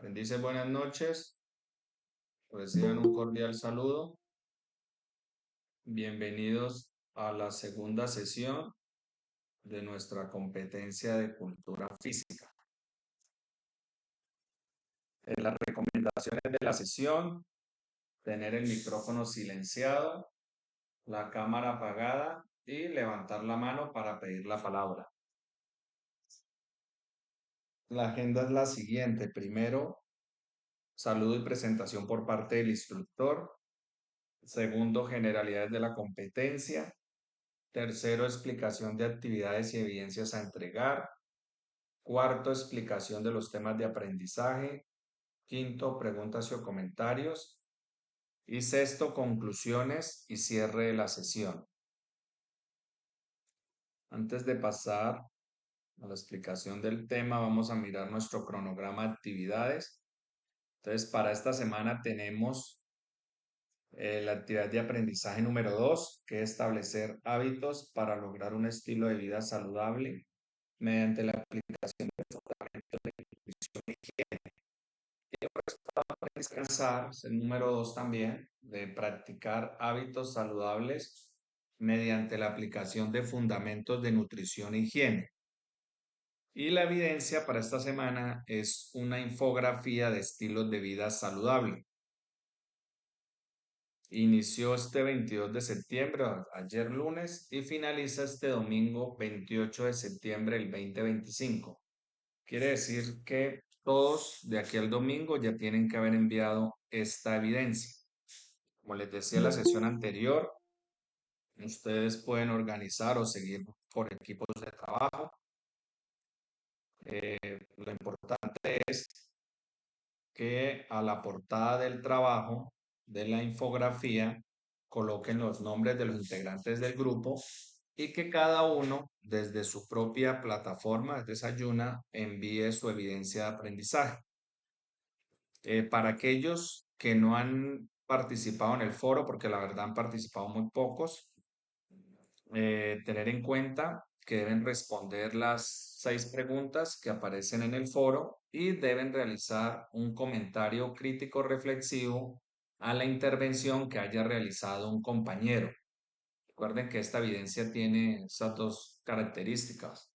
Aprendices, buenas noches. Reciban un cordial saludo. Bienvenidos a la segunda sesión de nuestra competencia de cultura física. Las recomendaciones de la sesión: tener el micrófono silenciado, la cámara apagada y levantar la mano para pedir la palabra. La agenda es la siguiente. Primero, saludo y presentación por parte del instructor. Segundo, generalidades de la competencia. Tercero, explicación de actividades y evidencias a entregar. Cuarto, explicación de los temas de aprendizaje. Quinto, preguntas o comentarios. Y sexto, conclusiones y cierre de la sesión. Antes de pasar a la explicación del tema, vamos a mirar nuestro cronograma de actividades. Entonces, para esta semana tenemos la actividad de aprendizaje número 2, que es establecer hábitos para lograr un estilo de vida saludable mediante la aplicación de fundamentos de nutrición y higiene. Y para descansar, es el número 2 también, de practicar hábitos saludables mediante la aplicación de fundamentos de nutrición e higiene. Y la evidencia para esta semana es una infografía de estilos de vida saludable. Inició este 22 de septiembre, ayer lunes, y finaliza este domingo 28 de septiembre del 2025. Quiere decir que todos de aquí al domingo ya tienen que haber enviado esta evidencia. Como les decía en la sesión anterior, ustedes pueden organizar o seguir por equipos de trabajo. Lo importante es que a la portada del trabajo, de la infografía, coloquen los nombres de los integrantes del grupo y que cada uno desde su propia plataforma, Desayuna, envíe su evidencia de aprendizaje. Para aquellos que no han participado en el foro, porque la verdad han participado muy pocos, tener en cuenta que deben responder las 6 preguntas que aparecen en el foro y deben realizar un comentario crítico reflexivo a la intervención que haya realizado un compañero. Recuerden que esta evidencia tiene esas dos características: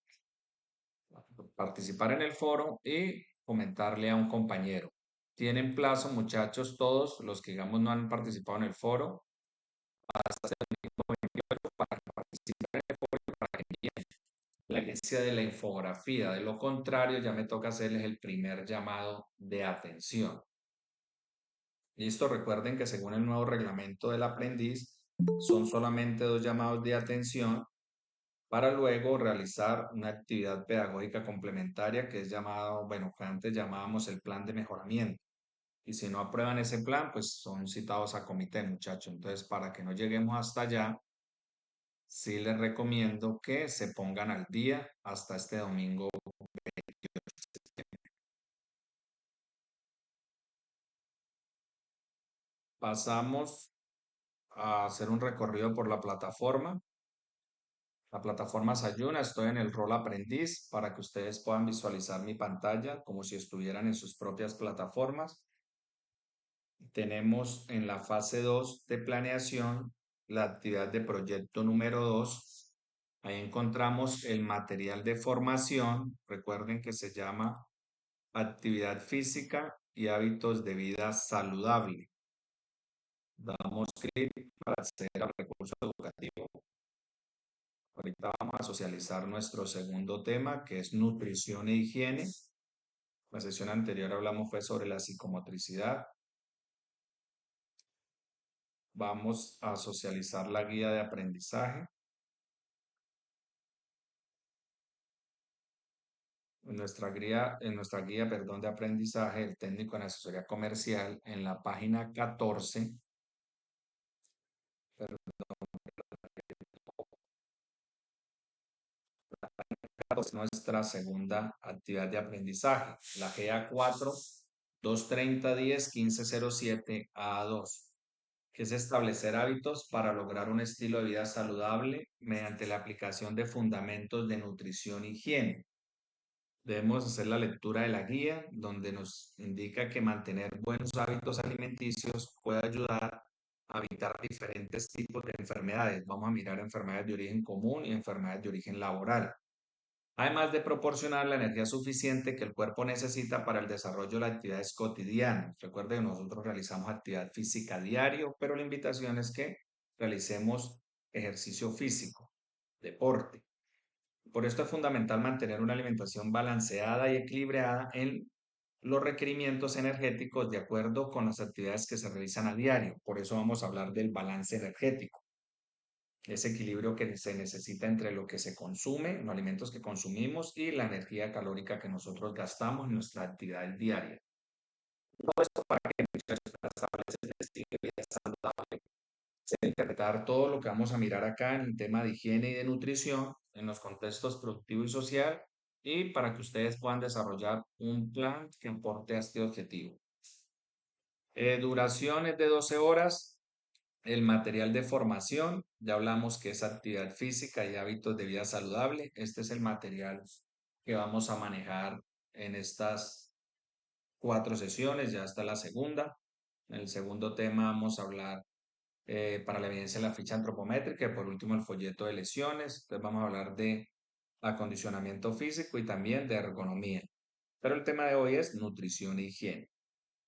participar en el foro y comentarle a un compañero. Tienen plazo, muchachos, todos los que, digamos, no han participado en el foro, hasta el mismo 28 para participar en el foro y para que envíen la evidencia de la infografía. De lo contrario, ya me toca hacerles el primer llamado de atención. Listo, recuerden que según el nuevo reglamento del aprendiz, son solamente 2 llamados de atención para luego realizar una actividad pedagógica complementaria que es llamado, bueno, que antes llamábamos el plan de mejoramiento. Y si no aprueban ese plan, pues son citados a comité, muchachos. Entonces, para que no lleguemos hasta allá, sí les recomiendo que se pongan al día hasta este domingo 28 de septiembre. Pasamos a hacer un recorrido por la plataforma. La plataforma Sayuna, estoy en el rol aprendiz para que ustedes puedan visualizar mi pantalla como si estuvieran en sus propias plataformas. Tenemos en la fase 2 de planeación la actividad de proyecto número 2. Ahí encontramos el material de formación. Recuerden que se llama actividad física y hábitos de vida saludable. Damos clic para acceder al recurso educativo. Ahorita vamos a socializar nuestro segundo tema, que es nutrición e higiene. La sesión anterior hablamos fue sobre la psicomotricidad. Vamos a socializar la guía de aprendizaje. En nuestra guía, perdón, de aprendizaje, el técnico en asesoría comercial, en la página 14, perdón, es nuestra segunda actividad de aprendizaje, la GA4 23010-1507 A2, que es establecer hábitos para lograr un estilo de vida saludable mediante la aplicación de fundamentos de nutrición y higiene. Debemos hacer la lectura de la guía, donde nos indica que mantener buenos hábitos alimenticios puede ayudar a evitar diferentes tipos de enfermedades. Vamos a mirar enfermedades de origen común y enfermedades de origen laboral. Además de proporcionar la energía suficiente que el cuerpo necesita para el desarrollo de las actividades cotidianas. Recuerden que nosotros realizamos actividad física diario, pero la invitación es que realicemos ejercicio físico, deporte. Por esto es fundamental mantener una alimentación balanceada y equilibrada en los requerimientos energéticos de acuerdo con las actividades que se realizan a diario. Por eso vamos a hablar del balance energético, ese equilibrio que se necesita entre lo que se consume, los alimentos que consumimos y la energía calórica que nosotros gastamos en nuestra actividad diaria. Interpretar todo lo que vamos a mirar acá en el tema de higiene y de nutrición en los contextos productivo y social y para que ustedes puedan desarrollar un plan que aporte a este objetivo. Duración es de 12 horas. El material de formación, ya hablamos que es actividad física y hábitos de vida saludable. Este es el material que vamos a manejar en estas 4 sesiones, ya está la segunda. En el segundo tema vamos a hablar para la evidencia de la ficha antropométrica y por último el folleto de lesiones. Entonces vamos a hablar de acondicionamiento físico y también de ergonomía. Pero el tema de hoy es nutrición e higiene.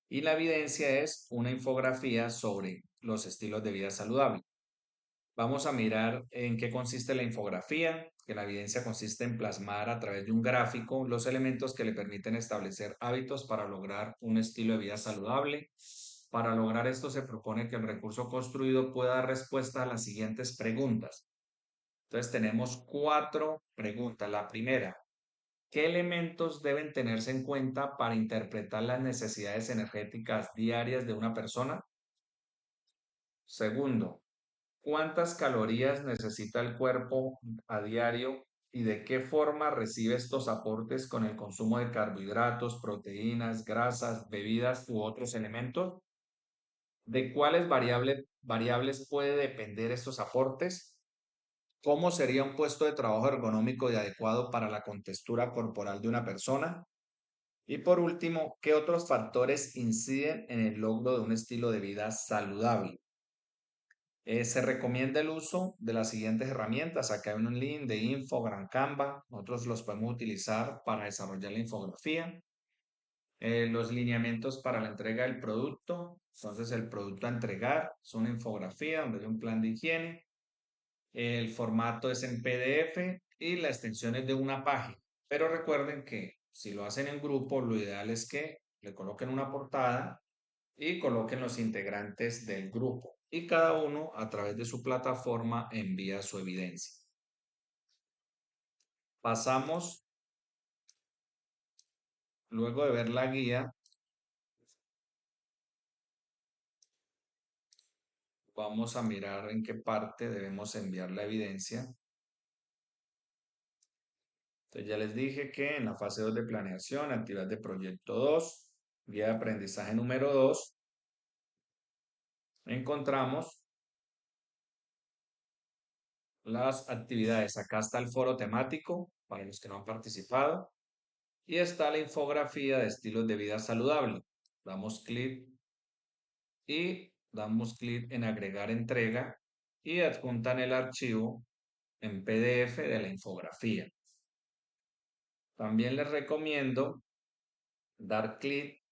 Y la evidencia es una infografía sobre los estilos de vida saludable. Vamos a mirar en qué consiste la infografía, que la evidencia consiste en plasmar a través de un gráfico los elementos que le permiten establecer hábitos para lograr un estilo de vida saludable. Para lograr esto se propone que el recurso construido pueda dar respuesta a las siguientes preguntas. Entonces tenemos 4 preguntas. La primera, ¿qué elementos deben tenerse en cuenta para interpretar las necesidades energéticas diarias de una persona? Segundo, ¿cuántas calorías necesita el cuerpo a diario y de qué forma recibe estos aportes con el consumo de carbohidratos, proteínas, grasas, bebidas u otros elementos? ¿De cuáles variables puede depender estos aportes? ¿Cómo sería un puesto de trabajo ergonómico y adecuado para la contextura corporal de una persona? Y por último, ¿qué otros factores inciden en el logro de un estilo de vida saludable? Se recomienda el uso de las siguientes herramientas. Acá hay un link de Infogram Canva. Nosotros los podemos utilizar para desarrollar la infografía. Los lineamientos para la entrega del producto. Entonces, el producto a entregar es una infografía donde hay un plan de higiene. El formato es en PDF y la extensión es de una página. Pero recuerden que si lo hacen en grupo, lo ideal es que le coloquen una portada y coloquen los integrantes del grupo y cada uno a través de su plataforma envía su evidencia. Pasamos, luego de ver la guía, vamos a mirar en qué parte debemos enviar la evidencia. Entonces ya les dije que en la fase 2 de planeación, actividad de proyecto 2, guía de aprendizaje número 2, encontramos las actividades. Acá está el foro temático para los que no han participado y está la infografía de estilos de vida saludable. Damos clic y damos clic en agregar entrega y adjuntan el archivo en PDF de la infografía. También les recomiendo dar clic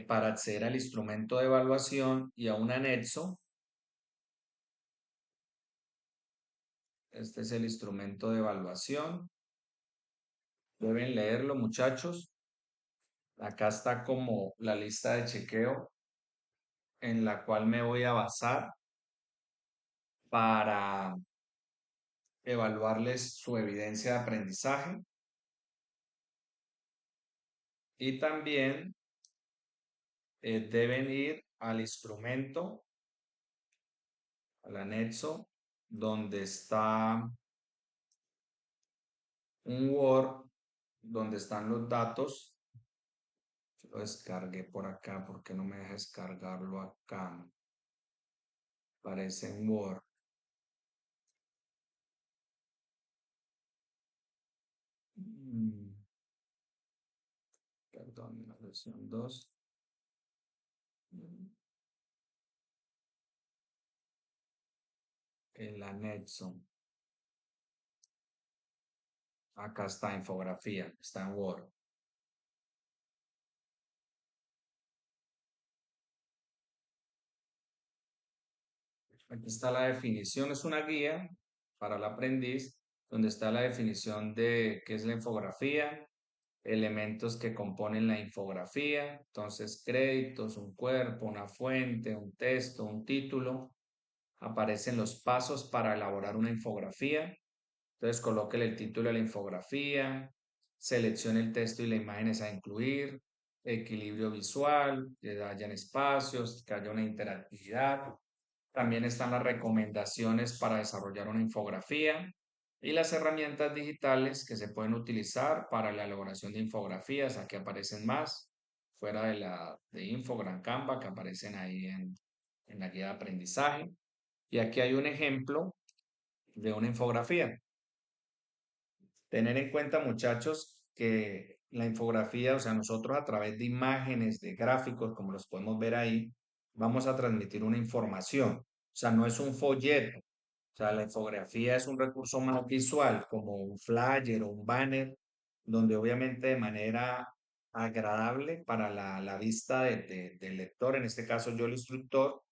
para acceder al instrumento de evaluación y a un anexo. Este es el instrumento de evaluación. Deben leerlo, muchachos. Acá está como la lista de chequeo en la cual me voy a basar para evaluarles su evidencia de aprendizaje y también deben ir al instrumento, al anexo, donde está un Word, donde están los datos. Yo lo descargué por acá, porque no me deja descargarlo acá. Aparece en Word. Mm. perdón, la versión 2. El anexo. Acá está infografía, está en Word. Aquí está la definición, es una guía para el aprendiz, donde está la definición de qué es la infografía, elementos que componen la infografía, entonces créditos, un cuerpo, una fuente, un texto, un título. Aparecen los pasos para elaborar una infografía. Entonces colóquele el título de la infografía, seleccione el texto y las imágenes a incluir, equilibrio visual, que hayan espacios, que haya una interactividad. También están las recomendaciones para desarrollar una infografía y las herramientas digitales que se pueden utilizar para la elaboración de infografías. Aquí aparecen más, fuera de la de Infogram Canva, que aparecen ahí en la guía de aprendizaje. Y aquí hay un ejemplo de una infografía. Tener en cuenta, muchachos, que la infografía, o sea, nosotros a través de imágenes, de gráficos, como los podemos ver ahí, vamos a transmitir una información. O sea, no es un folleto. O sea, la infografía es un recurso más visual, como un flyer o un banner, donde obviamente de manera agradable para la vista del lector, en este caso yo el instructor,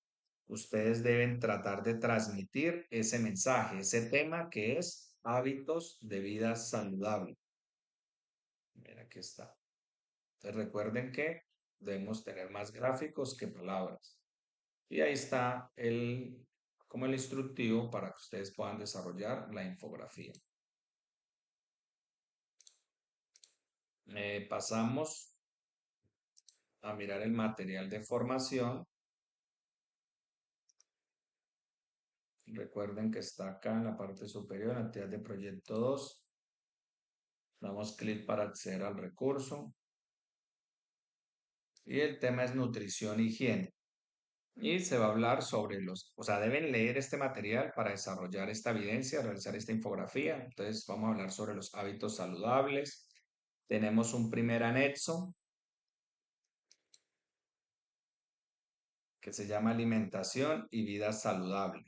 ustedes deben tratar de transmitir ese mensaje, ese tema que es hábitos de vida saludable. Mira, aquí está. Entonces recuerden que debemos tener más gráficos que palabras. Y ahí está como el instructivo para que ustedes puedan desarrollar la infografía. Pasamos a mirar el material de formación. Recuerden que está acá en la parte superior, actividad de proyecto 2. Damos clic para acceder al recurso. Y el tema es nutrición e higiene. Y se va a hablar sobre o sea, deben leer este material para desarrollar esta evidencia, realizar esta infografía. Entonces, vamos a hablar sobre los hábitos saludables. Tenemos un primer anexo que se llama alimentación y vida saludable.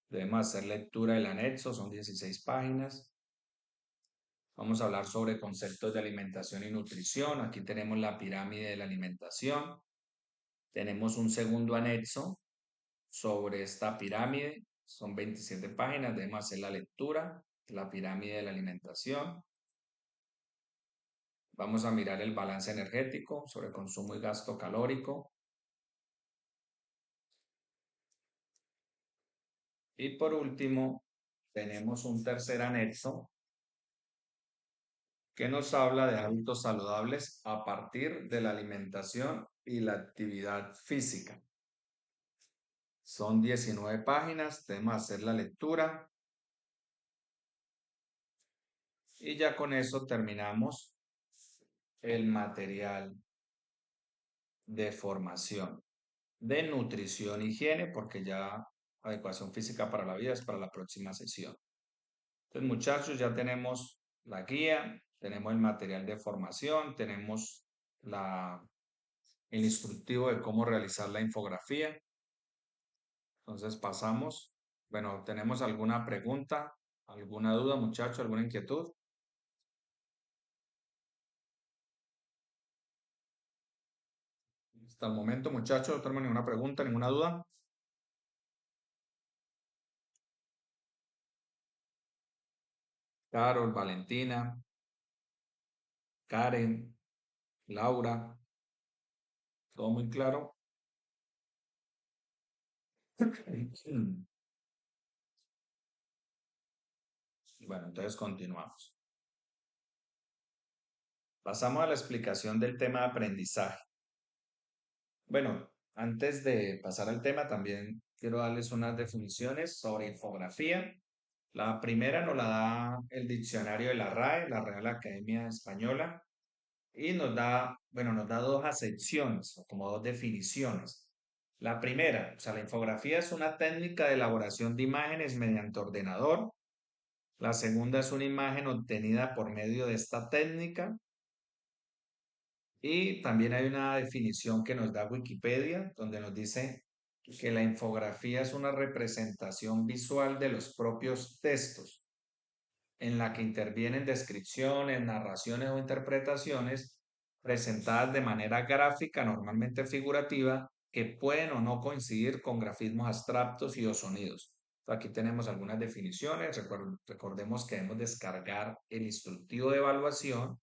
Debemos hacer lectura del anexo, son 16 páginas. Vamos a hablar sobre conceptos de alimentación y nutrición. Aquí tenemos la pirámide de la alimentación. Tenemos un segundo anexo sobre esta pirámide. Son 27 páginas, debemos hacer la lectura de la pirámide de la alimentación. Vamos a mirar el balance energético sobre consumo y gasto calórico. Y por último, tenemos un tercer anexo que nos habla de hábitos saludables a partir de la alimentación y la actividad física. Son 19 páginas, debemos hacer la lectura y ya con eso terminamos el material de formación de nutrición e higiene, porque ya adecuación física para la vida es para la próxima sesión. Entonces, muchachos, ya tenemos la guía, tenemos el material de formación, tenemos el instructivo de cómo realizar la infografía. Entonces, pasamos. Bueno, ¿tenemos alguna pregunta, alguna duda, muchachos, alguna inquietud? Hasta el momento, muchachos, no tenemos ninguna pregunta, ninguna duda. Carol, Valentina, Karen, Laura, todo muy claro. Bueno, entonces continuamos. Pasamos a la explicación del tema de aprendizaje. Bueno, antes de pasar al tema, también quiero darles unas definiciones sobre infografía. La primera nos la da el diccionario de la RAE, la Real Academia Española, y nos da dos acepciones, o como dos definiciones. La primera, o sea, la infografía es una técnica de elaboración de imágenes mediante ordenador. La segunda es una imagen obtenida por medio de esta técnica. Y también hay una definición que nos da Wikipedia, donde nos dice que la infografía es una representación visual de los propios textos, en la que intervienen descripciones, narraciones o interpretaciones presentadas de manera gráfica, normalmente figurativa, que pueden o no coincidir con grafismos abstractos y o sonidos. Aquí tenemos algunas definiciones. Recordemos que debemos descargar el instructivo de evaluación,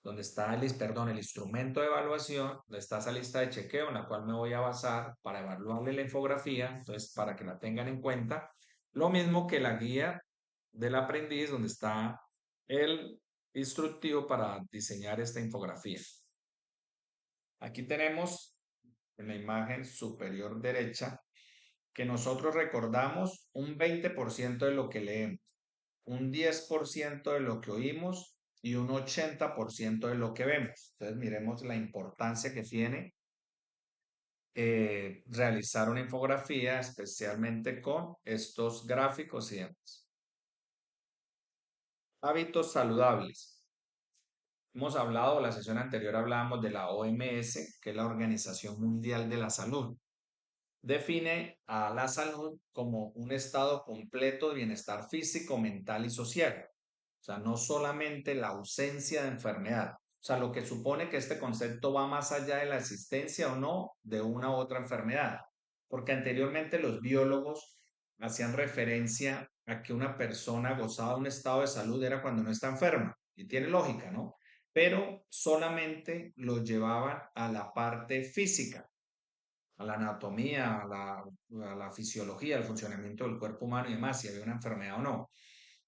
donde está el instrumento de evaluación, donde está esa lista de chequeo en la cual me voy a basar para evaluarle la infografía, entonces para que la tengan en cuenta. Lo mismo que la guía del aprendiz, donde está el instructivo para diseñar esta infografía. Aquí tenemos en la imagen superior derecha que nosotros recordamos un 20% de lo que leemos, un 10% de lo que oímos y un 80% de lo que vemos. Entonces miremos la importancia que tiene realizar una infografía, especialmente con estos gráficos y demás. Hábitos saludables. Hemos hablado, la sesión anterior hablábamos de la OMS, que es la Organización Mundial de la Salud. Define a la salud como un estado completo de bienestar físico, mental y social. O sea, no solamente la ausencia de enfermedad. O sea, lo que supone que este concepto va más allá de la existencia o no de una u otra enfermedad. Porque anteriormente los biólogos hacían referencia a que una persona gozaba de un estado de salud era cuando no está enferma. Y tiene lógica, ¿no? Pero solamente lo llevaban a la parte física, a la anatomía, a la fisiología, al funcionamiento del cuerpo humano y demás, si había una enfermedad o no.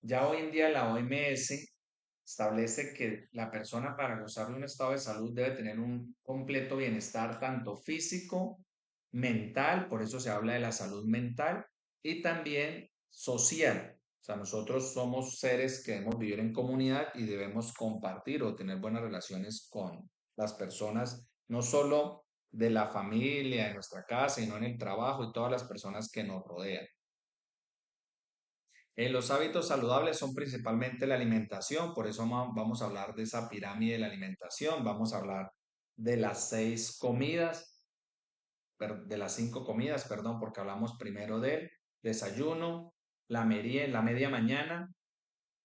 Ya hoy en día la OMS establece que la persona para gozar de un estado de salud debe tener un completo bienestar tanto físico, mental, por eso se habla de la salud mental, y también social. O sea, nosotros somos seres que debemos vivir en comunidad y debemos compartir o tener buenas relaciones con las personas, no solo de la familia, en nuestra casa, sino en el trabajo y todas las personas que nos rodean. Los hábitos saludables son principalmente la alimentación, por eso vamos a hablar de esa pirámide de la alimentación, vamos a hablar de las 6 comidas, de las 5 comidas, perdón, porque hablamos primero del desayuno, la media mañana,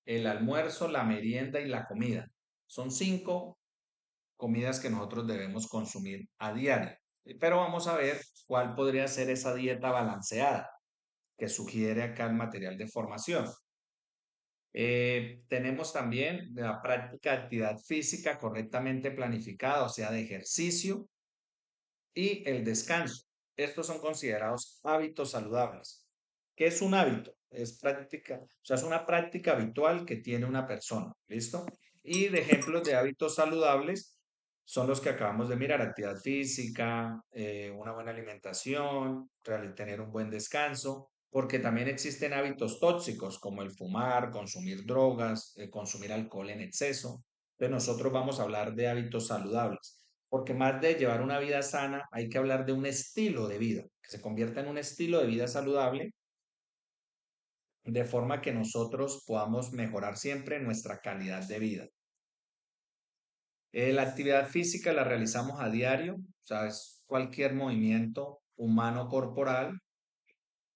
el almuerzo, la merienda y la comida. Son 5 comidas que nosotros debemos consumir a diario. Pero vamos a ver cuál podría ser esa dieta balanceada que sugiere acá el material de formación. Tenemos también la práctica de actividad física correctamente planificada, o sea, de ejercicio y el descanso. Estos son considerados hábitos saludables. ¿Qué es un hábito? Es práctica, o sea, es una práctica habitual que tiene una persona. ¿Listo? Y de ejemplos de hábitos saludables son los que acabamos de mirar: actividad física, una buena alimentación, tener un buen descanso, porque también existen hábitos tóxicos como el fumar, consumir drogas, consumir alcohol en exceso. Entonces nosotros vamos a hablar de hábitos saludables, porque más de llevar una vida sana, hay que hablar de un estilo de vida, que se convierta en un estilo de vida saludable, de forma que nosotros podamos mejorar siempre nuestra calidad de vida. La actividad física la realizamos a diario, o sea, es cualquier movimiento humano corporal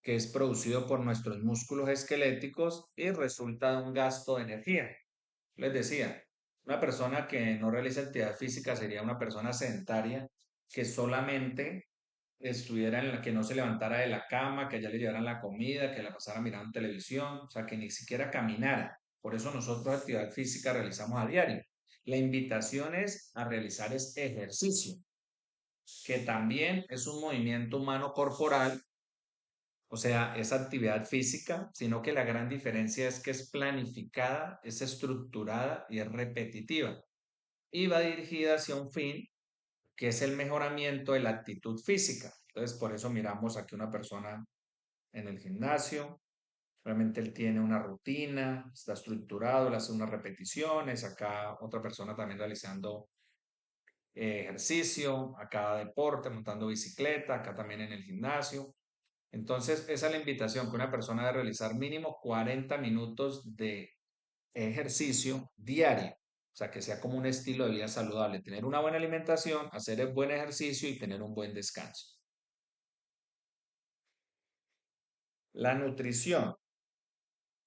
que es producido por nuestros músculos esqueléticos y resulta de un gasto de energía. Les decía, una persona que no realiza actividad física sería una persona sedentaria que solamente estuviera en la que no se levantara de la cama, que ya le llevaran la comida, que la pasara mirando televisión, o sea, que ni siquiera caminara. Por eso nosotros actividad física realizamos a diario. La invitación es a realizar este ejercicio, que también es un movimiento humano corporal, o sea, es actividad física, sino que la gran diferencia es que es planificada, es estructurada y es repetitiva. Y va dirigida hacia un fin que es el mejoramiento de la actitud física. Entonces, por eso miramos aquí una persona en el gimnasio. Realmente él tiene una rutina, está estructurado, él hace unas repeticiones, acá otra persona también realizando ejercicio, acá deporte, montando bicicleta, acá también en el gimnasio. Entonces, esa es la invitación, que una persona debe realizar mínimo 40 minutos de ejercicio diario. O sea, que sea como un estilo de vida saludable, tener una buena alimentación, hacer el buen ejercicio y tener un buen descanso. La nutrición.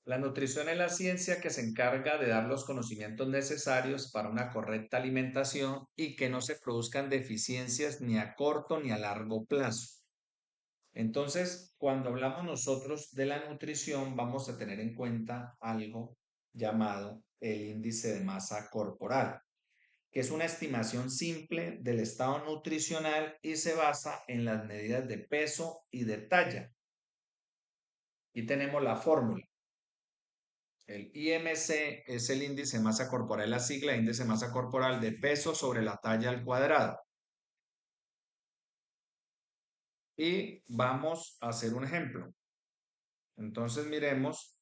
La nutrición es la ciencia que se encarga de dar los conocimientos necesarios para una correcta alimentación y que no se produzcan deficiencias ni a corto ni a largo plazo. Entonces, cuando hablamos nosotros de la nutrición, vamos a tener en cuenta algo llamado el índice de masa corporal, que es una estimación simple del estado nutricional y se basa en las medidas de peso y de talla. Y tenemos la fórmula. El IMC es el índice de masa corporal, la sigla índice de masa corporal de peso sobre la talla al cuadrado. Y vamos a hacer un ejemplo. Entonces miremos,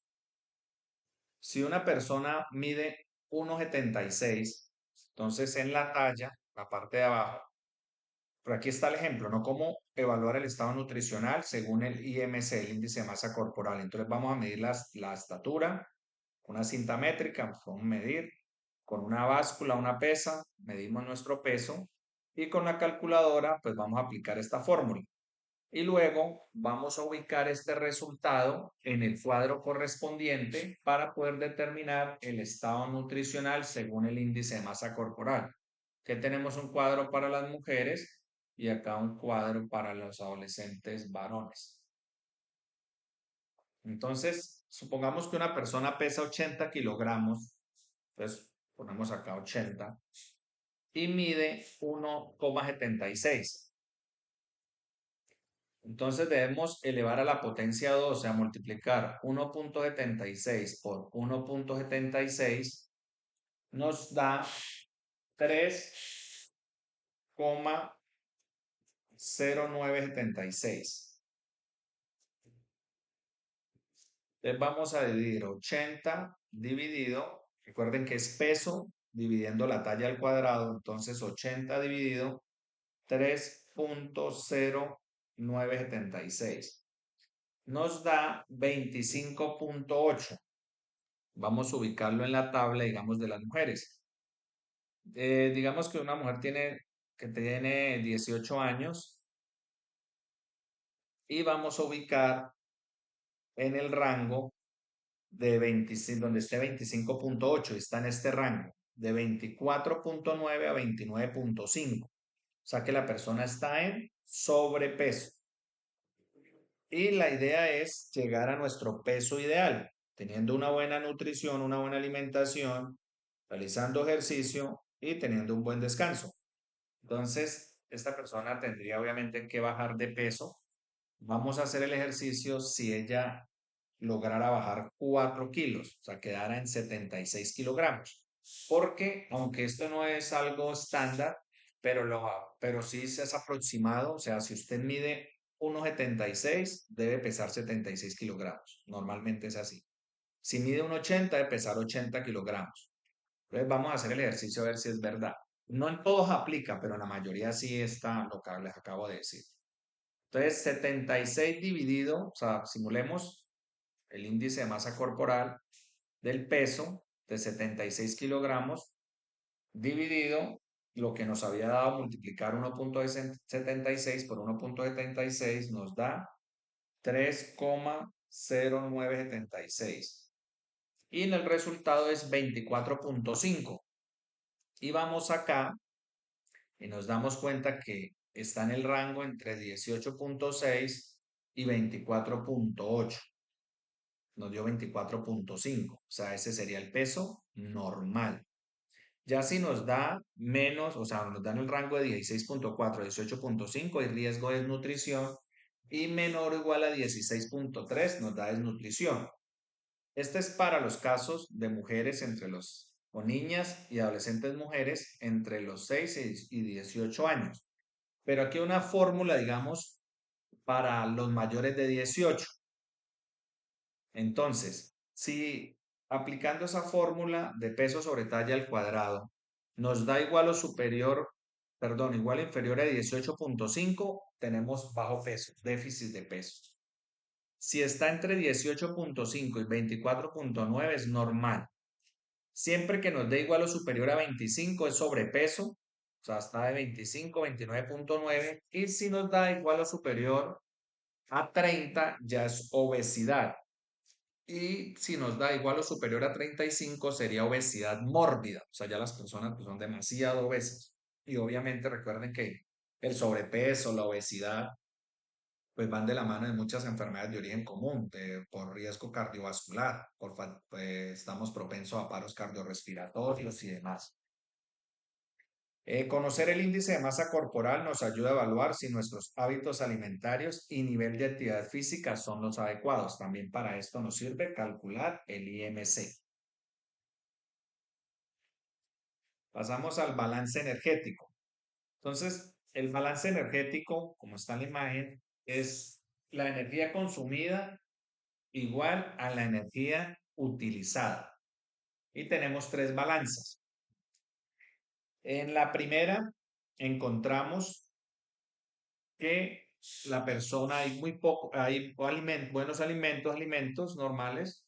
si una persona mide 1,76, entonces en la talla, la parte de abajo, pero aquí está el ejemplo, ¿no? Cómo evaluar el estado nutricional según el IMC, el índice de masa corporal. Entonces vamos a medir la estatura, una cinta métrica, podemos medir con una báscula, una pesa, medimos nuestro peso y con la calculadora pues vamos a aplicar esta fórmula. Y luego vamos a ubicar este resultado en el cuadro correspondiente para poder determinar el estado nutricional según el índice de masa corporal. Que tenemos un cuadro para las mujeres y acá un cuadro para los adolescentes varones. Entonces, supongamos que una persona pesa 80 kilogramos, entonces ponemos acá 80 y mide 1,76. Entonces debemos elevar a la potencia 12, o sea, multiplicar 1,76 por 1,76 nos da 3,0976. Entonces vamos a dividir 80 dividido, recuerden que es peso dividiendo la talla al cuadrado, entonces 80 dividido 3,0976 nos da 25,8. Vamos a ubicarlo en la tabla, digamos, de las mujeres. Digamos que una mujer que tiene 18 años y vamos a ubicar en el rango de 25, donde esté 25,8, está en este rango, de 24,9 a 29,5. O sea que la persona está en sobrepeso. Y la idea es llegar a nuestro peso ideal, teniendo una buena nutrición, una buena alimentación, realizando ejercicio y teniendo un buen descanso. Entonces, esta persona tendría obviamente que bajar de peso. Vamos a hacer el ejercicio si ella lograra bajar 4 kilos, o sea, quedara en 76 kilogramos. Porque, aunque esto no es algo estándar, pero sí es aproximado, o sea, si usted mide 1,76, debe pesar 76 kilogramos. Normalmente es así. Si mide 1,80, debe pesar 80 kilogramos. Entonces vamos a hacer el ejercicio a ver si es verdad. No en todos aplica, pero en la mayoría sí está lo que les acabo de decir. Entonces, 76 dividido, o sea, simulemos el índice de masa corporal del peso de 76 kilogramos dividido lo que nos había dado multiplicar 1,76 por 1,76 nos da 3,0976. Y en el resultado es 24,5. Y vamos acá y nos damos cuenta que está en el rango entre 18,6 y 24,8. Nos dio 24,5. O sea, ese sería el peso normal. Ya si nos da menos, o sea, nos da en el rango de 16,4 a 18,5, hay riesgo de desnutrición. Y menor o igual a 16,3 nos da desnutrición. Este es para los casos de mujeres o niñas y adolescentes mujeres entre los 6 y 18 años. Pero aquí una fórmula, digamos, para los mayores de 18. Entonces, si aplicando esa fórmula de peso sobre talla al cuadrado nos da igual o superior, perdón, igual o inferior a 18,5, tenemos bajo peso, déficit de peso. Si está entre 18,5 y 24,9 es normal. Siempre que nos dé igual o superior a 25 es sobrepeso, o sea, está de 25, 29.9, y si nos da igual o superior a 30 ya es obesidad. Y si nos da igual o superior a 35 sería obesidad mórbida, o sea, ya las personas pues, son demasiado obesas. Y obviamente recuerden que el sobrepeso, la obesidad, pues van de la mano de muchas enfermedades de origen común, por riesgo cardiovascular, estamos propensos a paros cardiorrespiratorios y demás. Conocer el índice de masa corporal nos ayuda a evaluar si nuestros hábitos alimentarios y nivel de actividad física son los adecuados. También para esto nos sirve calcular el IMC. Pasamos al balance energético. Entonces, el balance energético, como está en la imagen, es la energía consumida igual a la energía utilizada. Y tenemos tres balanzas. En la primera encontramos que la persona hay muy poco, hay buenos alimentos normales.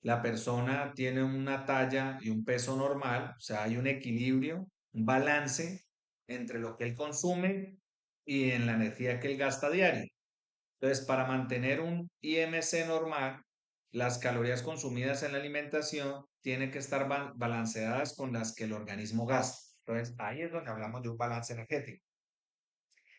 La persona tiene una talla y un peso normal, o sea, hay un equilibrio, un balance entre lo que él consume y en la energía que él gasta diario. Entonces, para mantener un IMC normal, las calorías consumidas en la alimentación tienen que estar balanceadas con las que el organismo gasta. Entonces, ahí es donde hablamos de un balance energético,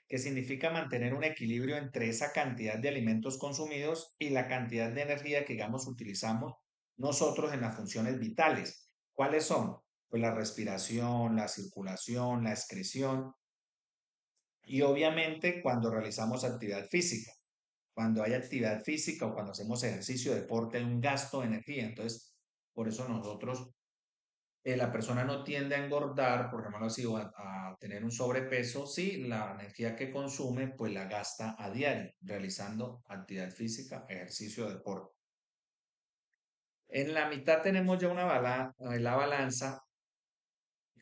que significa mantener un equilibrio entre esa cantidad de alimentos consumidos y la cantidad de energía que, digamos, utilizamos nosotros en las funciones vitales. ¿Cuáles son? Pues la respiración, la circulación, la excreción y obviamente cuando realizamos actividad física. Cuando hay actividad física o cuando hacemos ejercicio, deporte, hay un gasto de energía. Entonces, por eso nosotros, la persona no tiende a engordar, por llamarlo así, o a tener un sobrepeso, si la energía que consume, pues la gasta a diario, realizando actividad física, ejercicio, deporte. En la mitad tenemos ya la balanza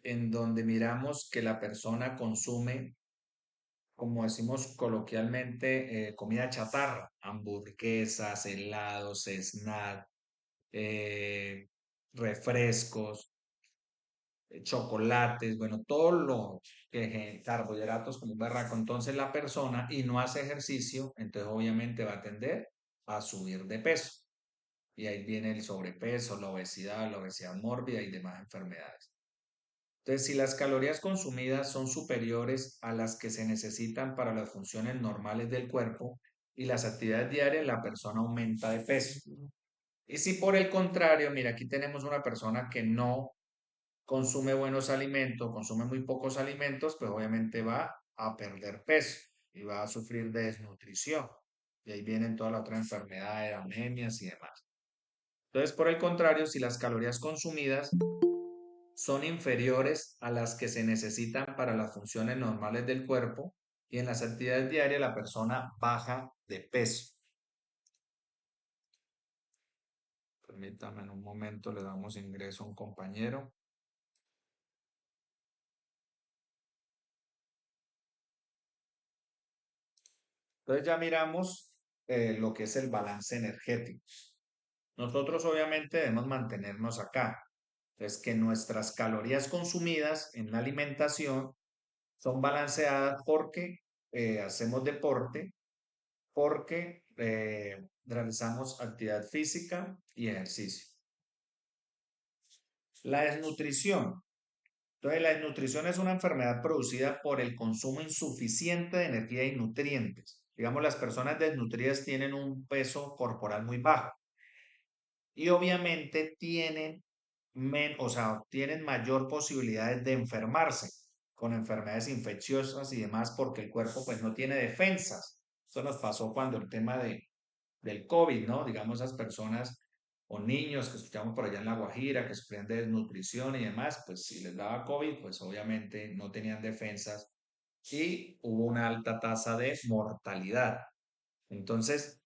en donde miramos que la persona consume, como decimos coloquialmente, comida chatarra, hamburguesas, helados, snack, eh, refrescos, chocolates, bueno, todo lo que carbohidratos como un berraco. Entonces la persona y no hace ejercicio, entonces obviamente va a tender a subir de peso. Y ahí viene el sobrepeso, la obesidad mórbida y demás enfermedades. Entonces, si las calorías consumidas son superiores a las que se necesitan para las funciones normales del cuerpo y las actividades diarias, la persona aumenta de peso. Y si por el contrario, mira, aquí tenemos una persona que no consume buenos alimentos, consume muy pocos alimentos, pues obviamente va a perder peso y va a sufrir de desnutrición. Y ahí vienen todas las otras enfermedades, anemias y demás. Entonces, por el contrario, si las calorías consumidas son inferiores a las que se necesitan para las funciones normales del cuerpo y en las actividades diarias la persona baja de peso. Permítame en un momento, le damos ingreso a un compañero. Entonces ya miramos lo que es el balance energético. Nosotros obviamente debemos mantenernos acá. Entonces que nuestras calorías consumidas en la alimentación son balanceadas porque hacemos deporte, porque realizamos actividad física y ejercicio. La desnutrición. Entonces, la desnutrición es una enfermedad producida por el consumo insuficiente de energía y nutrientes. Digamos, las personas desnutridas tienen un peso corporal muy bajo y obviamente o sea, tienen mayor posibilidades de enfermarse con enfermedades infecciosas y demás porque el cuerpo pues no tiene defensas. Eso nos pasó cuando el tema del COVID, ¿no? Digamos, esas personas o niños que escuchamos por allá en La Guajira, que sufrían de desnutrición y demás, pues si les daba COVID, pues obviamente no tenían defensas y hubo una alta tasa de mortalidad. Entonces,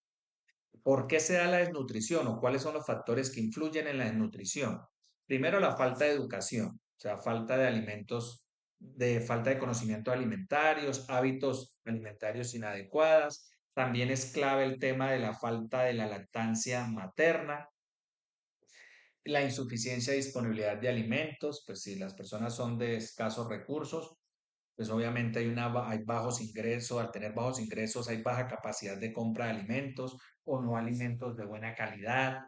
¿por qué se da la desnutrición o cuáles son los factores que influyen en la desnutrición? Primero, la falta de educación, o sea, falta de alimentos, de falta de conocimiento alimentarios, hábitos alimentarios inadecuadas. También es clave el tema de la falta de la lactancia materna. La insuficiencia de disponibilidad de alimentos, pues si las personas son de escasos recursos, pues obviamente hay bajos ingresos, al tener bajos ingresos hay baja capacidad de compra de alimentos o no alimentos de buena calidad,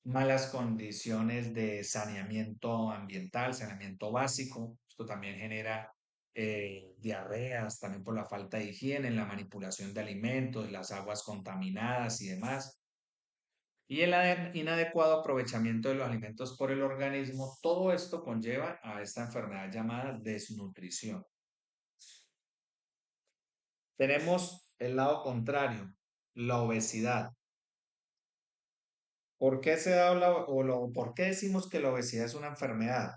malas condiciones de saneamiento ambiental, saneamiento básico. Esto también genera diarreas, también por la falta de higiene, en la manipulación de alimentos, las aguas contaminadas y demás. Y el inadecuado aprovechamiento de los alimentos por el organismo, todo esto conlleva a esta enfermedad llamada desnutrición. Tenemos el lado contrario, la obesidad. ¿Por qué se da por qué decimos que la obesidad es una enfermedad?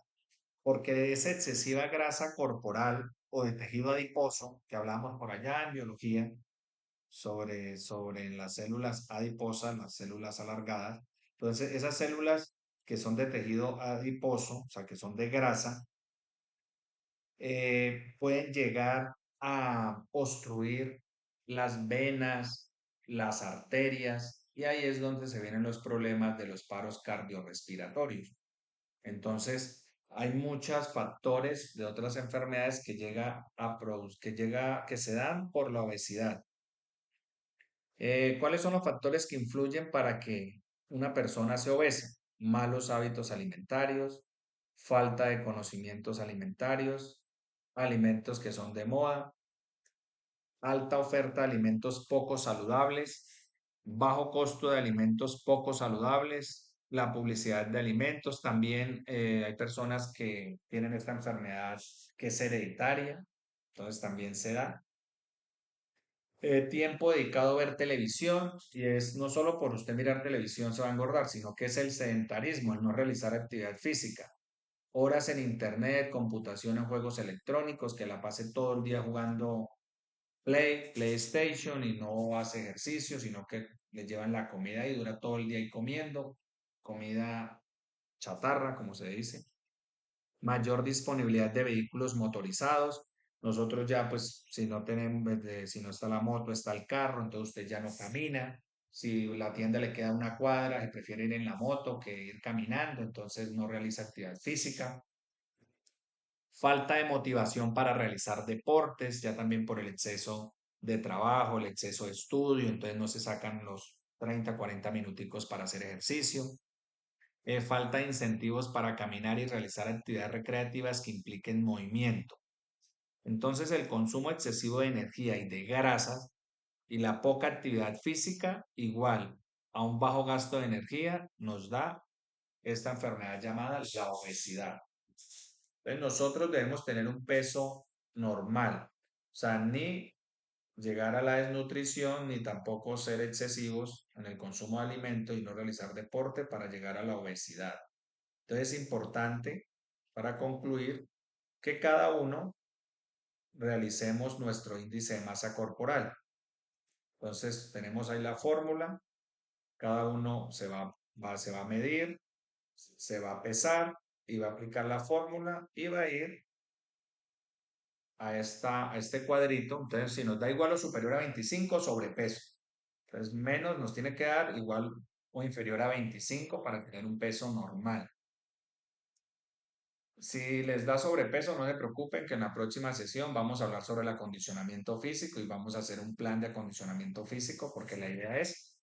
Porque esa excesiva grasa corporal o de tejido adiposo, que hablamos por allá en biología, sobre las células adiposas, las células alargadas. Entonces, esas células que son de tejido adiposo, o sea, que son de grasa, pueden llegar a obstruir las venas, las arterias, y ahí es donde se vienen los problemas de los paros cardiorrespiratorios. Entonces, hay muchos factores de otras enfermedades que se dan por la obesidad. ¿Cuáles son los factores que influyen para que una persona se obese? Malos hábitos alimentarios, falta de conocimientos alimentarios, alimentos que son de moda, alta oferta de alimentos poco saludables, bajo costo de alimentos poco saludables, la publicidad de alimentos. También hay personas que tienen esta enfermedad que es hereditaria, entonces también se da. Tiempo dedicado a ver televisión, y es no solo por usted mirar televisión se va a engordar, sino que es el sedentarismo, el no realizar actividad física. Horas en internet, computación en juegos electrónicos, que la pase todo el día jugando PlayStation y no hace ejercicio, sino que le llevan la comida y dura todo el día ahí comiendo, comida chatarra, como se dice. Mayor disponibilidad de vehículos motorizados. Nosotros ya, pues, si no tenemos, si no está la moto, está el carro, entonces usted ya no camina. Si la tienda le queda una cuadra, se prefiere ir en la moto que ir caminando, entonces no realiza actividad física. Falta de motivación para realizar deportes, ya también por el exceso de trabajo, el exceso de estudio, entonces no se sacan los 30, 40 minuticos para hacer ejercicio. Falta de incentivos para caminar y realizar actividades recreativas que impliquen movimiento. Entonces, el consumo excesivo de energía y de grasas y la poca actividad física, igual a un bajo gasto de energía, nos da esta enfermedad llamada la obesidad. Entonces, nosotros debemos tener un peso normal, o sea, ni llegar a la desnutrición, ni tampoco ser excesivos en el consumo de alimentos y no realizar deporte para llegar a la obesidad. Entonces, es importante, para concluir, que cada uno realicemos nuestro índice de masa corporal. Entonces, tenemos ahí la fórmula, cada uno se va a medir, se va a pesar y va a aplicar la fórmula y va a ir a este cuadrito. Entonces, si nos da igual o superior a 25, sobrepeso. Entonces, menos nos tiene que dar igual o inferior a 25 para tener un peso normal. Si les da sobrepeso, no se preocupen que en la próxima sesión vamos a hablar sobre el acondicionamiento físico y vamos a hacer un plan de acondicionamiento físico porque la idea es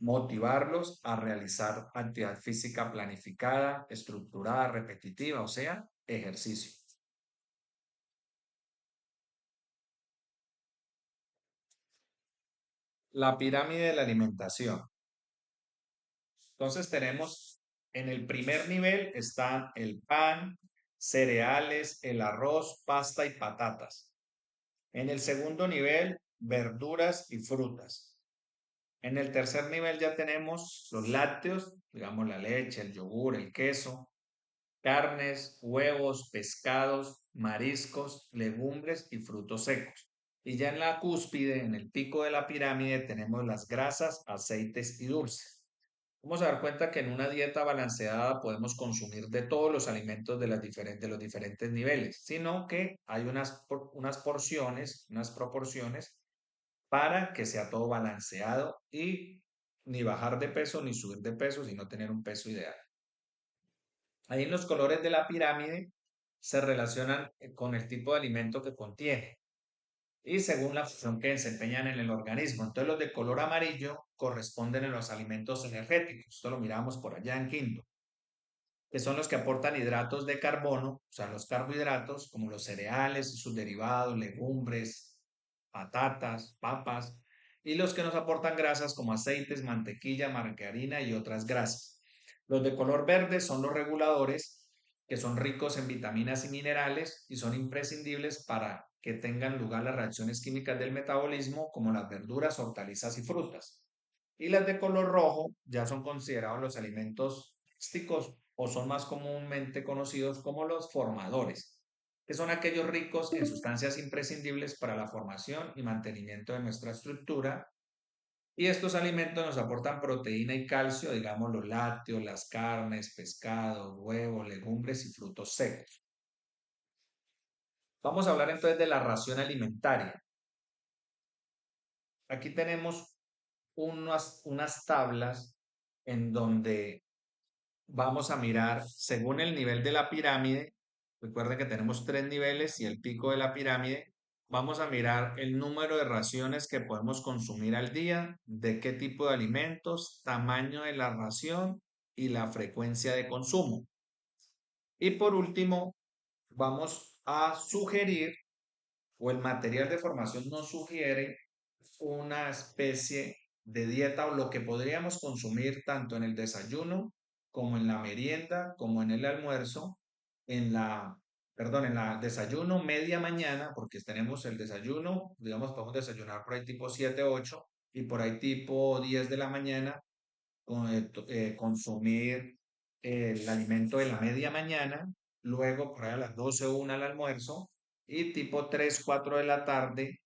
motivarlos a realizar actividad física planificada, estructurada, repetitiva, o sea, ejercicio. La pirámide de la alimentación. Entonces tenemos en el primer nivel están el pan, cereales, el arroz, pasta y patatas. En el segundo nivel, verduras y frutas. En el tercer nivel ya tenemos los lácteos, digamos la leche, el yogur, el queso, carnes, huevos, pescados, mariscos, legumbres y frutos secos. Y ya en la cúspide, en el pico de la pirámide, tenemos las grasas, aceites y dulces. Vamos a dar cuenta que en una dieta balanceada podemos consumir de todos los alimentos de los diferentes niveles, sino que hay unas porciones, unas proporciones para que sea todo balanceado y ni bajar de peso ni subir de peso, sino tener un peso ideal. Ahí en los colores de la pirámide se relacionan con el tipo de alimento que contiene y según la función que desempeñan en el organismo. Entonces los de color amarillo corresponden a los alimentos energéticos. Esto lo miramos por allá en quinto, que son los que aportan hidratos de carbono, o sea, los carbohidratos, como los cereales y sus derivados, legumbres, patatas, papas, y los que nos aportan grasas como aceites, mantequilla, margarina y otras grasas. Los de color verde son los reguladores, que son ricos en vitaminas y minerales y son imprescindibles para que tengan lugar las reacciones químicas del metabolismo, como las verduras, hortalizas y frutas. Y las de color rojo ya son considerados los alimentos tóxicos o son más comúnmente conocidos como los formadores, que son aquellos ricos en sustancias imprescindibles para la formación y mantenimiento de nuestra estructura. Y estos alimentos nos aportan proteína y calcio, digamos los lácteos, las carnes, pescado, huevos, legumbres y frutos secos. Vamos a hablar entonces de la ración alimentaria. Aquí tenemos unas tablas en donde vamos a mirar según el nivel de la pirámide. Recuerden que tenemos tres niveles y el pico de la pirámide. Vamos a mirar el número de raciones que podemos consumir al día, de qué tipo de alimentos, tamaño de la ración y la frecuencia de consumo. Y por último, vamos a sugerir, o el material de formación nos sugiere, una especie de dieta o lo que podríamos consumir tanto en el desayuno como en la merienda, como en el almuerzo, en la, perdón, en la desayuno media mañana, porque tenemos el desayuno, digamos, podemos desayunar por ahí tipo 7 8 y por ahí tipo 10 de la mañana consumir el alimento de la media mañana, luego por ahí a las 12 o 1 al almuerzo y tipo 3 4 de la tarde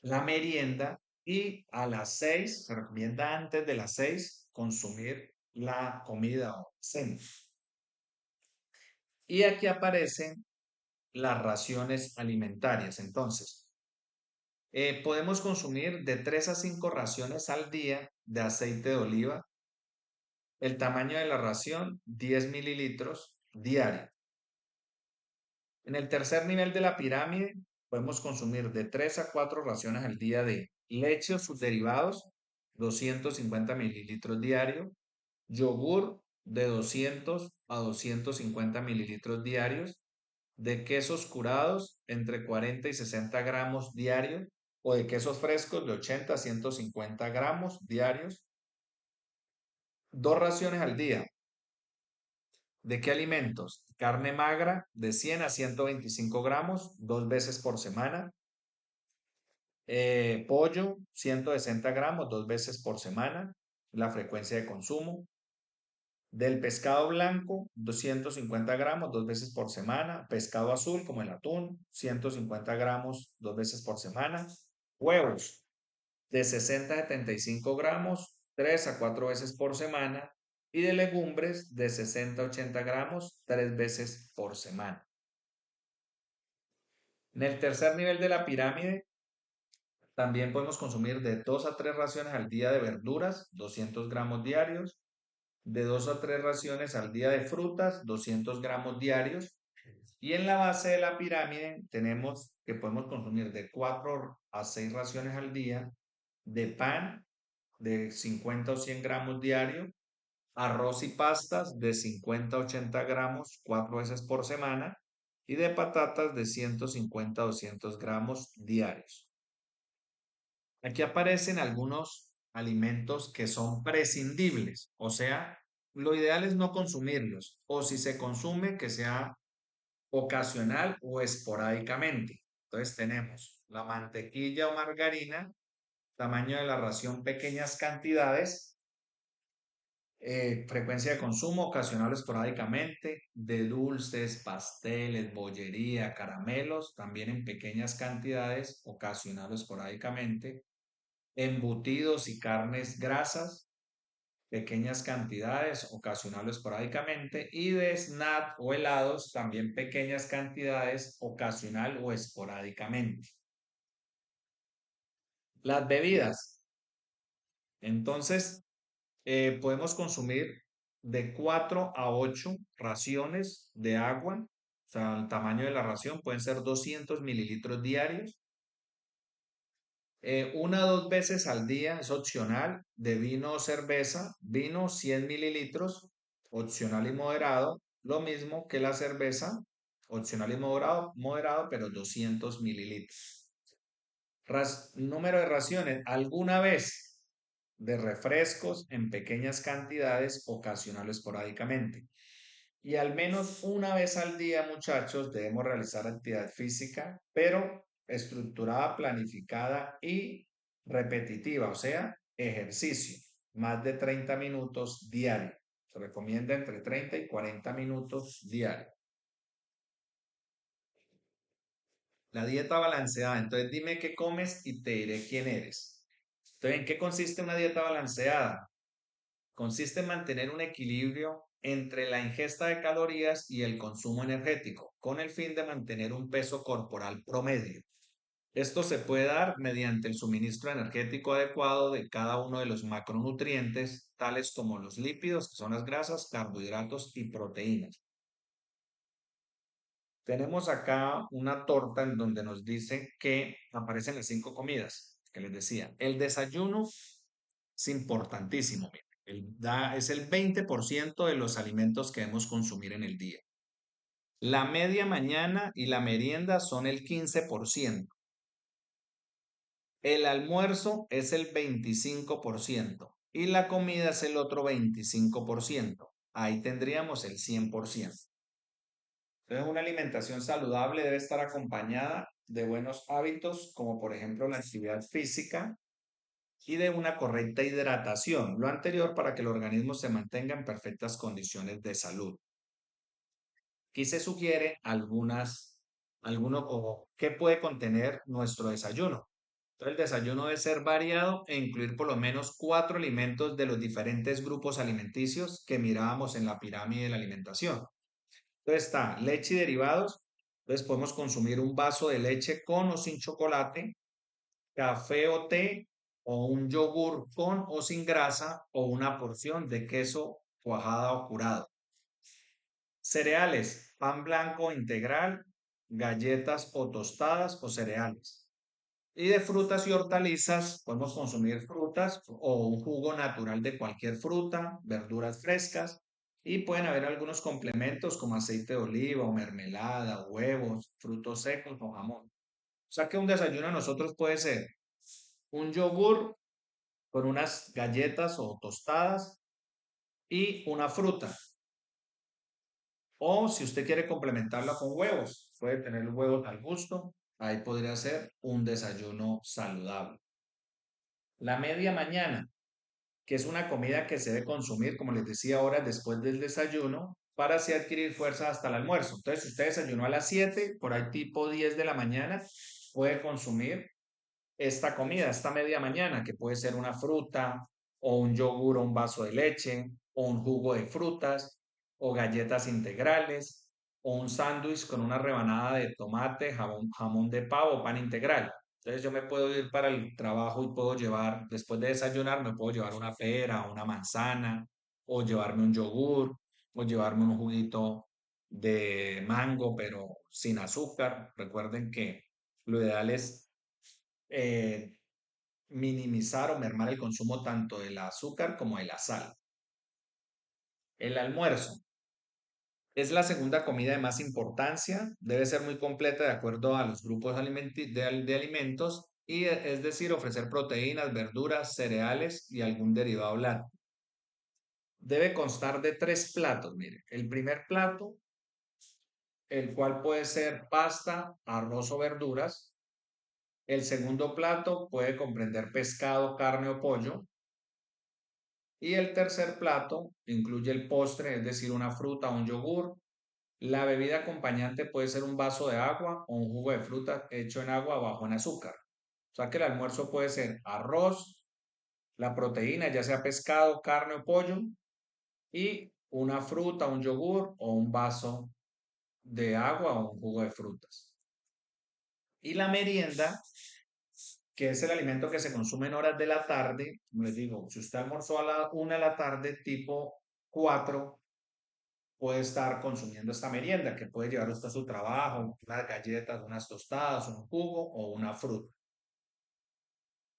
la merienda y a las 6 se recomienda antes de las 6 consumir la comida o cena. Y aquí aparecen las raciones alimentarias. Entonces, podemos consumir de 3 a 5 raciones al día de aceite de oliva. El tamaño de la ración, 10 mililitros diario. En el tercer nivel de la pirámide, podemos consumir de 3 a 4 raciones al día de leche o sus derivados, 250 mililitros diario, yogur de 200 a 250 mililitros diarios, de quesos curados entre 40 y 60 gramos diarios, o de quesos frescos de 80 a 150 gramos diarios, dos raciones al día. ¿De qué alimentos? Carne magra de 100 a 125 gramos, dos veces por semana. Pollo, 160 gramos, dos veces por semana. La frecuencia de consumo. Del pescado blanco, 250 gramos, dos veces por semana. Pescado azul, como el atún, 150 gramos, dos veces por semana. Huevos, de 60 a 75 gramos, 3 a 4 veces por semana. Y de legumbres, de 60 a 80 gramos, 3 veces por semana. En el tercer nivel de la pirámide, también podemos consumir de 2 a 3 raciones al día de verduras, 200 gramos diarios, de 2 a 3 raciones al día de frutas, 200 gramos diarios. Y en la base de la pirámide tenemos que podemos consumir de 4 a 6 raciones al día de pan de 50 o 100 gramos diario, arroz y pastas de 50 a 80 gramos 4 veces por semana y de patatas de 150 a 200 gramos diarios. Aquí aparecen algunos alimentos que son prescindibles, o sea, lo ideal es no consumirlos, o si se consume, que sea ocasional o esporádicamente. Entonces tenemos la mantequilla o margarina, tamaño de la ración, pequeñas cantidades, frecuencia de consumo, ocasional o esporádicamente, de dulces, pasteles, bollería, caramelos, también en pequeñas cantidades, ocasional o esporádicamente, embutidos y carnes grasas, pequeñas cantidades, ocasional o esporádicamente, y de snack o helados, también pequeñas cantidades, ocasional o esporádicamente. Las bebidas. Entonces, podemos consumir de 4 a 8 raciones de agua. O sea, el tamaño de la ración pueden ser 200 mililitros diarios. Una o dos veces al día es opcional de vino o cerveza. Vino 100 mililitros, opcional y moderado. Lo mismo que la cerveza, opcional y moderado, pero 200 mililitros. Número de raciones, alguna vez de refrescos en pequeñas cantidades, ocasional o esporádicamente. Y al menos una vez al día, muchachos, debemos realizar actividad física, pero estructurada, planificada y repetitiva, o sea, ejercicio, más de 30 minutos diario. Se recomienda entre 30 y 40 minutos diario. La dieta balanceada, entonces dime qué comes y te diré quién eres. Entonces, ¿en qué consiste una dieta balanceada? Consiste en mantener un equilibrio entre la ingesta de calorías y el consumo energético, con el fin de mantener un peso corporal promedio. Esto se puede dar mediante el suministro energético adecuado de cada uno de los macronutrientes, tales como los lípidos, que son las grasas, carbohidratos y proteínas. Tenemos acá una torta en donde nos dice que aparecen las 5 comidas, que les decía. El desayuno es importantísimo. Mire, es el 20% de los alimentos que debemos consumir en el día. La media mañana y la merienda son el 15%. El almuerzo es el 25% y la comida es el otro 25%. Ahí tendríamos el 100%. Entonces, una alimentación saludable debe estar acompañada de buenos hábitos, como por ejemplo la actividad física y de una correcta hidratación. Lo anterior para que el organismo se mantenga en perfectas condiciones de salud. Aquí se sugiere o qué puede contener nuestro desayuno. Entonces, el desayuno debe ser variado e incluir por lo menos 4 alimentos de los diferentes grupos alimenticios que mirábamos en la pirámide de la alimentación. Entonces está leche y derivados. Entonces podemos consumir un vaso de leche con o sin chocolate, café o té, o un yogur con o sin grasa, o una porción de queso cuajada o curado. Cereales, pan blanco integral, galletas o tostadas o cereales. Y de frutas y hortalizas, podemos consumir frutas o un jugo natural de cualquier fruta, verduras frescas. Y pueden haber algunos complementos como aceite de oliva o mermelada, huevos, frutos secos o jamón. O sea que un desayuno a nosotros puede ser un yogur con unas galletas o tostadas y una fruta. O si usted quiere complementarla con huevos, puede tener huevos al gusto. Ahí podría ser un desayuno saludable. La media mañana, que es una comida que se debe consumir, como les decía ahora, después del desayuno, para así adquirir fuerza hasta el almuerzo. Entonces, si usted desayunó a las 7, por ahí tipo 10 de la mañana, puede consumir esta comida, esta media mañana, que puede ser una fruta o un yogur o un vaso de leche o un jugo de frutas o galletas integrales o un sándwich con una rebanada de tomate, jamón de pavo o pan integral. Entonces yo me puedo ir para el trabajo y puedo llevar, después de desayunar, me puedo llevar una pera, una manzana o llevarme un yogur o llevarme un juguito de mango, pero sin azúcar. Recuerden que lo ideal es eh, minimizar o mermar el consumo tanto del azúcar como de la sal. El almuerzo es la segunda comida de más importancia, debe ser muy completa de acuerdo a los grupos de alimentos y es decir, ofrecer proteínas, verduras, cereales y algún derivado lácteo. Debe constar de 3 platos, mire. El primer plato, el cual puede ser pasta, arroz o verduras. El segundo plato puede comprender pescado, carne o pollo. Y el tercer plato incluye el postre, es decir, una fruta o un yogur. La bebida acompañante puede ser un vaso de agua o un jugo de fruta hecho en agua bajo en azúcar. O sea que el almuerzo puede ser arroz, la proteína, ya sea pescado, carne o pollo, y una fruta, un yogur o un vaso de agua o un jugo de frutas. Y la merienda, que es el alimento que se consume en horas de la tarde, como les digo, si usted almorzó a la 1 de la tarde, tipo 4 puede estar consumiendo esta merienda que puede llevar usted a su trabajo, unas galletas, unas tostadas, un jugo o una fruta.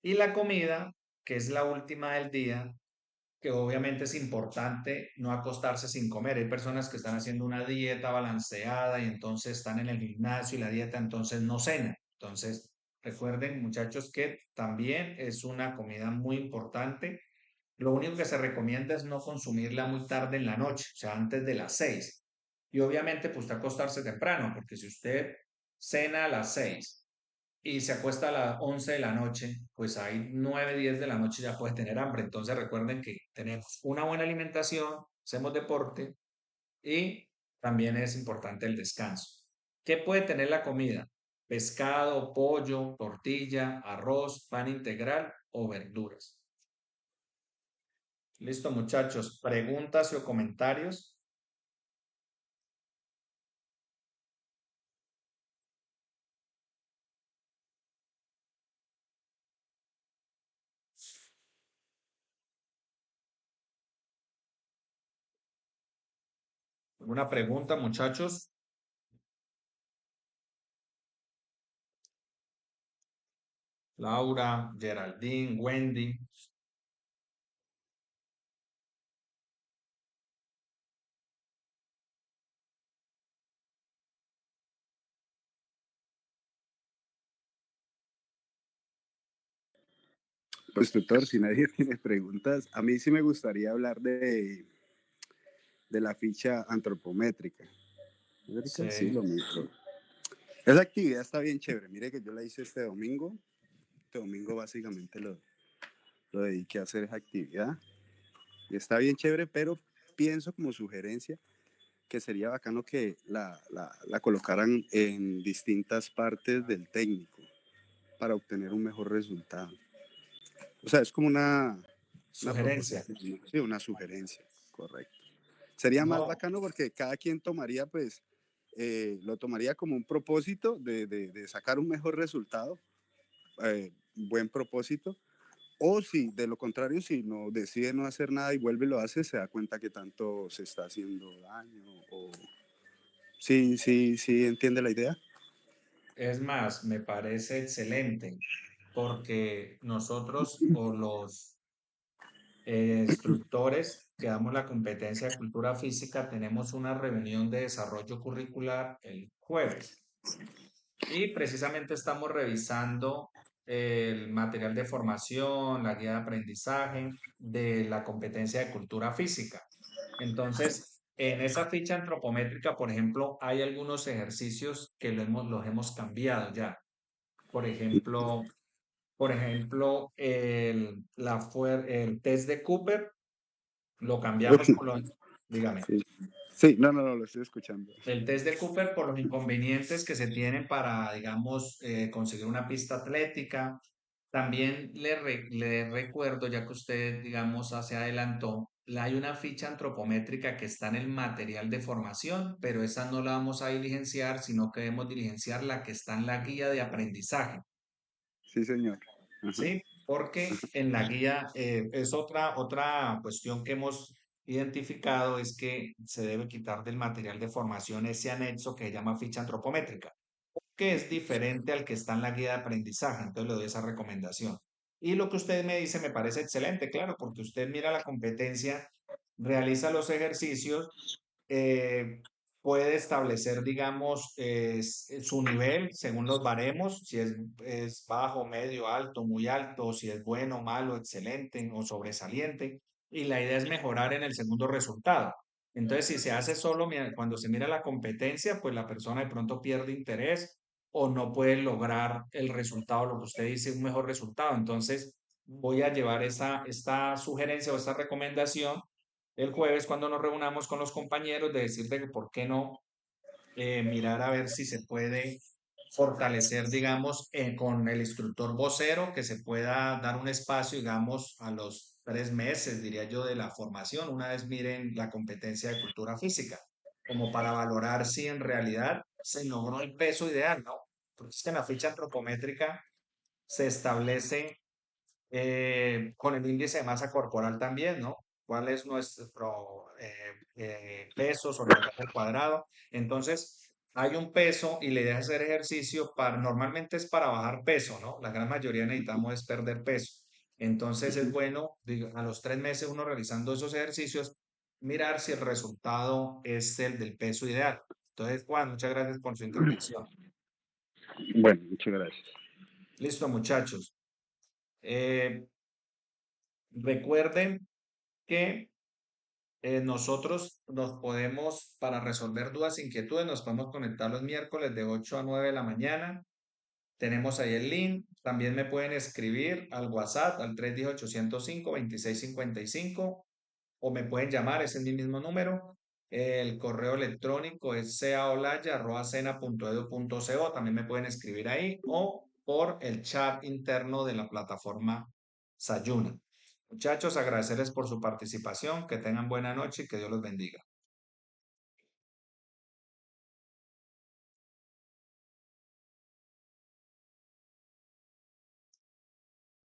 Y la comida, que es la última del día, que obviamente es importante no acostarse sin comer. Hay personas que están haciendo una dieta balanceada y entonces están en el gimnasio y la dieta entonces no cenan. Entonces, recuerden, muchachos, que también es una comida muy importante. Lo único que se recomienda es no consumirla muy tarde en la noche, o sea, antes de las 6. Y obviamente, pues usted acostarse temprano, porque si usted cena a las 6 y se acuesta a las 11 de la noche, pues ahí 9 10 de la noche ya puede tener hambre. Entonces recuerden que tenemos una buena alimentación, hacemos deporte y también es importante el descanso. ¿Qué puede tener la comida? Pescado, pollo, tortilla, arroz, pan integral o verduras. Listo, muchachos. ¿Preguntas o comentarios? ¿Alguna pregunta, muchachos? Laura, Geraldine, Wendy. Pues tutor, si nadie tiene preguntas, a mí sí me gustaría hablar de la ficha antropométrica. Sí, Sí. lo mismo. Esa actividad está bien chévere. Mire que yo la hice este domingo. Este domingo básicamente lo dediqué a hacer esa actividad. Y está bien chévere, pero pienso como sugerencia que sería bacano que la colocaran en distintas partes del técnico para obtener un mejor resultado. O sea, es como una Sugerencia. proposición, ¿no? Sí, una sugerencia, correcto. Sería más No, bacano porque cada quien tomaría, pues, lo tomaría como un propósito de sacar un mejor resultado, buen propósito, o si de lo contrario, si no decide no hacer nada y vuelve y lo hace, se da cuenta que tanto se está haciendo daño, o sí, sí, sí, entiende la idea. es más, me parece excelente porque nosotros o los instructores que damos la competencia de cultura física tenemos una reunión de desarrollo curricular el jueves. Y precisamente estamos revisando el material de formación, la guía de aprendizaje de la competencia de cultura física. Entonces, en esa ficha antropométrica, por ejemplo, hay algunos ejercicios que los hemos cambiado ya. Por ejemplo, el test de Cooper lo cambiamos por lo, dígame. Sí, sí, no, no, no, lo estoy escuchando. El test de Cooper por los inconvenientes que se tienen para, digamos, conseguir una pista atlética. También le recuerdo, ya que usted, digamos, se adelantó, hay una ficha antropométrica que está en el material de formación, pero esa no la vamos a diligenciar, sino que debemos diligenciar la que está en la guía de aprendizaje. Sí, señor. Ajá. ¿Sí? Porque en la guía es otra cuestión que hemos identificado es que se debe quitar del material de formación ese anexo que se llama ficha antropométrica, que es diferente al que está en la guía de aprendizaje. Entonces le doy esa recomendación. Y lo que usted me dice me parece excelente, claro, porque usted mira la competencia, realiza los ejercicios, eh, puede establecer, digamos, su nivel según los baremos, si es bajo, medio, alto, muy alto, si es bueno, malo, excelente o sobresaliente. Y la idea es mejorar en el segundo resultado. Entonces, si se hace solo cuando se mira la competencia, pues la persona de pronto pierde interés o no puede lograr el resultado, lo que usted dice, un mejor resultado. Entonces, voy a llevar esta sugerencia o esta recomendación el jueves cuando nos reunamos con los compañeros de decirte que por qué no mirar a ver si se puede fortalecer, digamos, con el instructor vocero, que se pueda dar un espacio, digamos, a los 3 meses, diría yo, de la formación, una vez miren la competencia de cultura física, como para valorar si en realidad se logró el peso ideal, ¿no? Porque es que en la ficha antropométrica se establece con el índice de masa corporal también, ¿no? cuál es nuestro peso sobre el metro cuadrado. Entonces, hay un peso y la idea es hacer ejercicio normalmente es para bajar peso, ¿no? La gran mayoría necesitamos es perder peso. Entonces es Ujú. bueno, a los 3 meses uno realizando esos ejercicios, mirar si el resultado es el del peso ideal. Entonces, Juan, muchas gracias por su intervención. Bueno, muchas gracias. Listo, muchachos. Eh, recuerden que nosotros nos podemos, para resolver dudas, e inquietudes, nos podemos conectar los miércoles de 8 a 9 de la mañana. Tenemos ahí el link. También me pueden escribir al WhatsApp al 310-805-2655 o me pueden llamar, ese es mi mismo número. El correo electrónico es caolaya@sena.edu.co. También me pueden escribir ahí o por el chat interno de la plataforma Sayuna. Muchachos, agradecerles por su participación, que tengan buena noche y que Dios los bendiga.